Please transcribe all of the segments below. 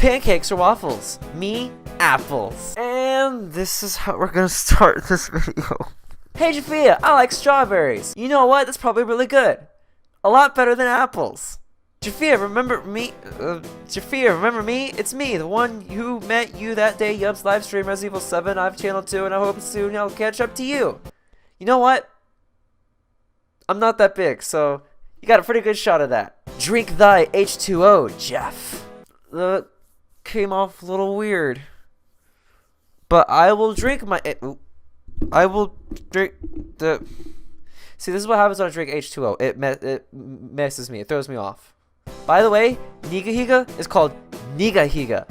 Pancakes or waffles? Me, apples. And this is how we're gonna start this video. Hey Jafia, I like strawberries. You know what? That's probably really good. A lot better than apples. Jafia, remember me? Jafia, remember me? It's me, the one who met you that day. Yub's live stream Resident Evil 7. I have channel 2, and I hope soon I'll catch up to you. You know what? I'm not that big, so you got a pretty good shot of that. Drink thy H2O, Jeff. That came off a little weird. But I will drink my... I will drink the... See, this is what happens when I drink H2O. It messes me. It throws me off. By the way, Nigahiga is called Nigahiga.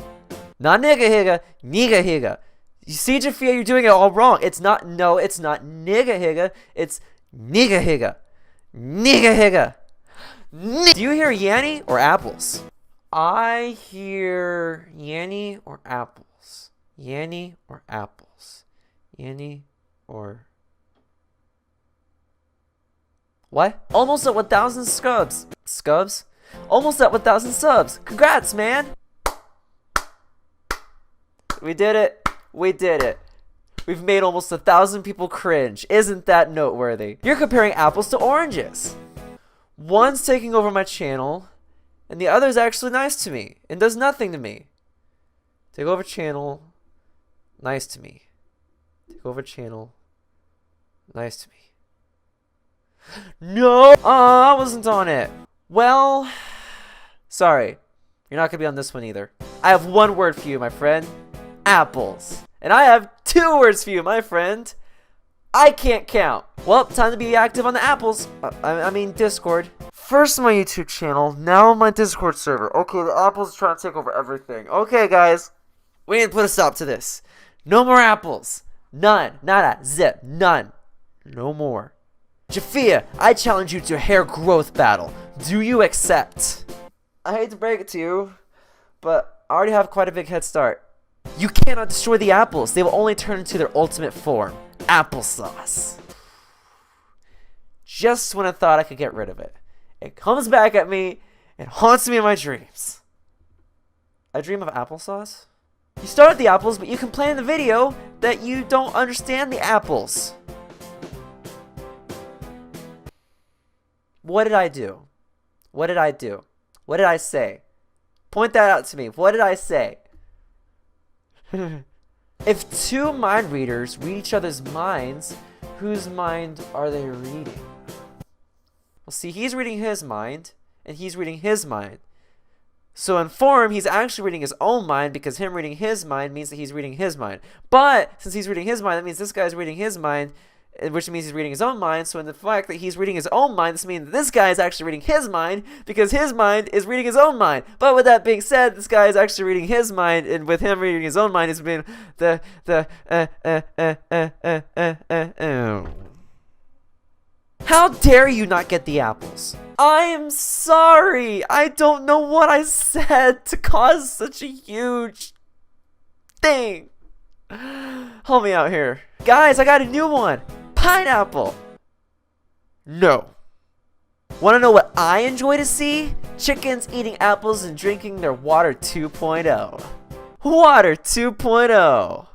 Not Nigahiga, Nigahiga. You see, Jafia, you're doing it all wrong. It's not Nigahiga. It's Nigahiga. Nigahiga. Do you hear Yanny or apples? I hear Yanny or apples. Yanny or apples. Yanny or... What? Almost at 1,000 scubs. Scubs? Almost at 1,000 subs. Congrats, man. We did it. We did it. We've made almost 1,000 people cringe. Isn't that noteworthy? You're comparing apples to oranges. One's taking over my channel, and the other's actually nice to me and does nothing to me. Take over channel, nice to me. Take over channel, nice to me. No! I wasn't on it. Well, sorry. You're not gonna be on this one either. I have one word for you, my friend. Apples. And I have 2 words for you, my friend. I can't count. Well, time to be active on the apples. I mean Discord. First my YouTube channel, now my Discord server. Okay, the apples are trying to take over everything. Okay, guys. We need to put a stop to this. No more apples. None. Nada. Zip. None. No more. Jafia, I challenge you to a hair growth battle. Do you accept? I hate to break it to you, but I already have quite a big head start. You cannot destroy the apples. They will only turn into their ultimate form. Applesauce. Just when I thought I could get rid of it, it comes back at me and haunts me in my dreams. I dream of applesauce? You started the apples, but you complain in the video that you don't understand the apples. What did I do? What did I do? What did I say? Point that out to me. What did I say? If 2 mind readers read each other's minds, whose mind are they reading? Well, see, he's reading his mind, and he's reading his mind. So in form, he's actually reading his own mind, because him reading his mind means that he's reading his mind. But since he's reading his mind, that means this guy's reading his mind, which means he's reading his own mind. So in the fact that he's reading his own mind, this means that this guy is actually reading his mind, because his mind is reading his own mind. But with that being said, this guy is actually reading his mind, and with him reading his own mind, it's been How dare you not get the apples? I am sorry. I don't know what I said to cause such a huge thing. Help me out here. Guys, I got a new one. Pineapple. No. Want to know what I enjoy to see? Chickens eating apples and drinking their water 2.0. Water 2.0.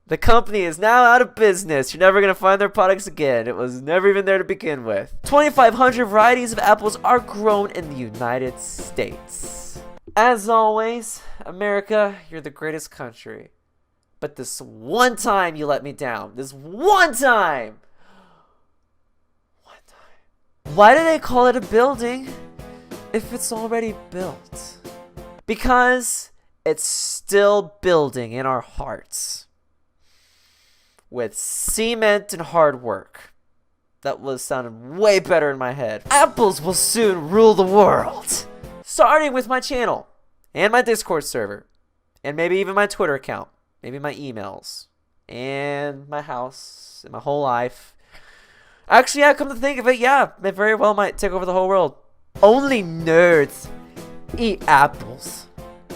The company is now out of business. You're never going to find their products again. It was never even there to begin with. 2,500 varieties of apples are grown in the United States. As always, America, you're the greatest country. But this one time you let me down. This one time. One time. Why do they call it a building if it's already built? Because it's still building in our hearts. With cement and hard work. That was sounding way better in my head. Apples will soon rule the world. Starting with my channel. And my Discord server. And maybe even my Twitter account. Maybe my emails, and my house, and my whole life. Actually, yeah, come to think of it, yeah, it very well might take over the whole world. Only nerds eat apples.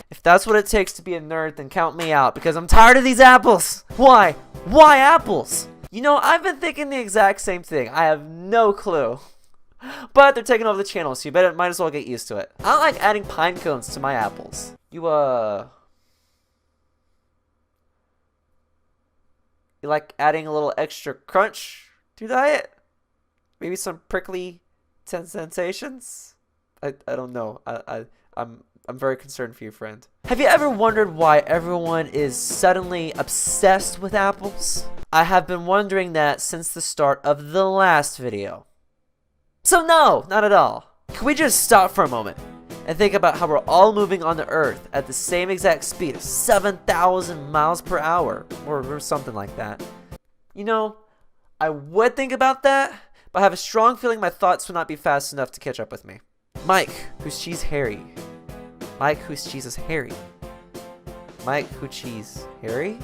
If that's what it takes to be a nerd, then count me out, because I'm tired of these apples. Why? Why apples? You know, I've been thinking the exact same thing. I have no clue. But they're taking over the channel, so you might as well get used to it. I like adding pine cones to my apples. You you like adding a little extra crunch to your diet? Maybe some prickly sensations? I don't know. I'm very concerned for you, friend. Have you ever wondered why everyone is suddenly obsessed with apples? I have been wondering that since the start of the last video. So no, not at all. Can we just stop for a moment and think about how we're all moving on the earth at the same exact speed of 7,000 miles per hour or something like that? You know, I would think about that, but I have a strong feeling my thoughts would not be fast enough to catch up with me. Mike, whose cheese Harry. Mike, whose cheese is Harry. Mike, who cheese Harry?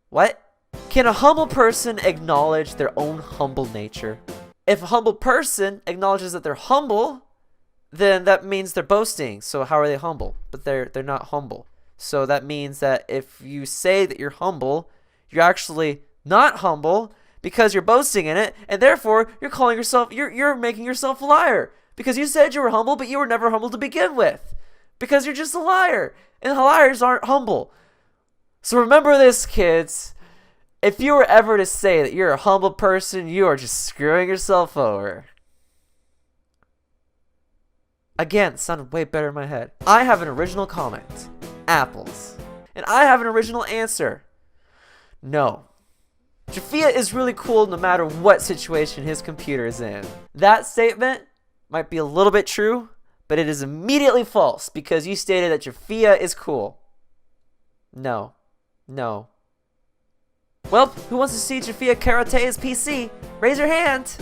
What? Can a humble person acknowledge their own humble nature? If a humble person acknowledges that they're humble, then that means they're boasting. So how are they humble? But they're not humble. So that means that if you say that you're humble, you're actually not humble because you're boasting in it, and therefore you're calling yourself you're making yourself a liar because you said you were humble, but you were never humble to begin with. Because you're just a liar, and liars aren't humble. So remember this, kids. If you were ever to say that you're a humble person, you are just screwing yourself over. Again, it sounded way better in my head. I have an original comment. Apples. And I have an original answer. No. Jafia is really cool no matter what situation his computer is in. That statement might be a little bit true, but it is immediately false because you stated that Jafia is cool. No. No. Well, who wants to see Jafia Karate's PC? Raise your hand.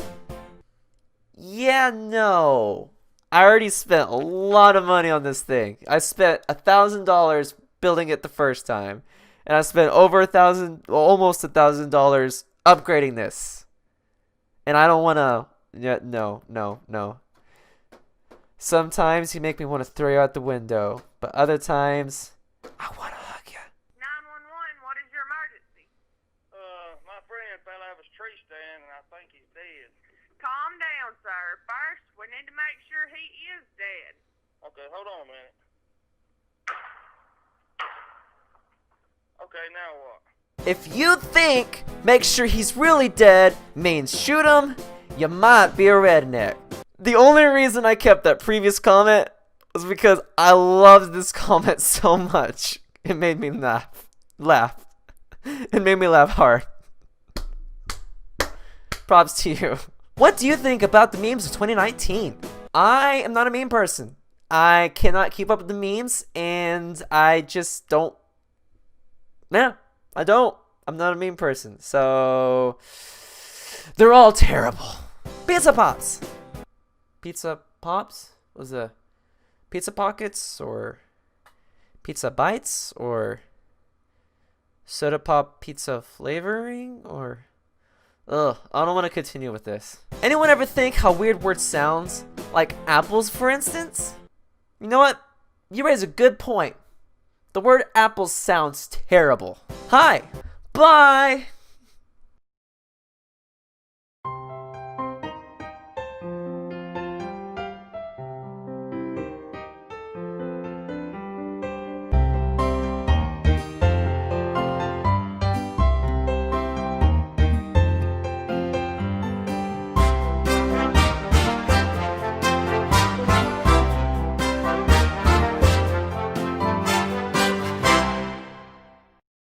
Yeah, no. I already spent a lot of money on this thing. I spent $1,000 building it the first time. And I spent over almost $1,000 upgrading this. And I don't want to, no. Sometimes you make me want to throw you out the window. But other times, I want to hug you. 911, what is your emergency? My friend fell out of his tree stand and I think he's dead. Calm down, sir. First, we need to make sure he is dead. Okay, hold on a minute. Okay, now what? If you think make sure he's really dead means shoot him, you might be a redneck. The only reason I kept that previous comment was because I loved this comment so much. It made me laugh. It made me laugh hard. Props to you. What do you think about the memes of 2019? I am not a meme person. I cannot keep up with the memes, and I just don't. No, I don't. I'm not a meme person. So, they're all terrible. Pizza Pops. Pizza Pops? Was it Pizza Pockets or Pizza Bites or Soda Pop Pizza Flavoring or... Ugh, I don't want to continue with this. Anyone ever think how weird word sounds? Like apples, for instance? You know what? You raise a good point. The word apples sounds terrible. Hi. Bye.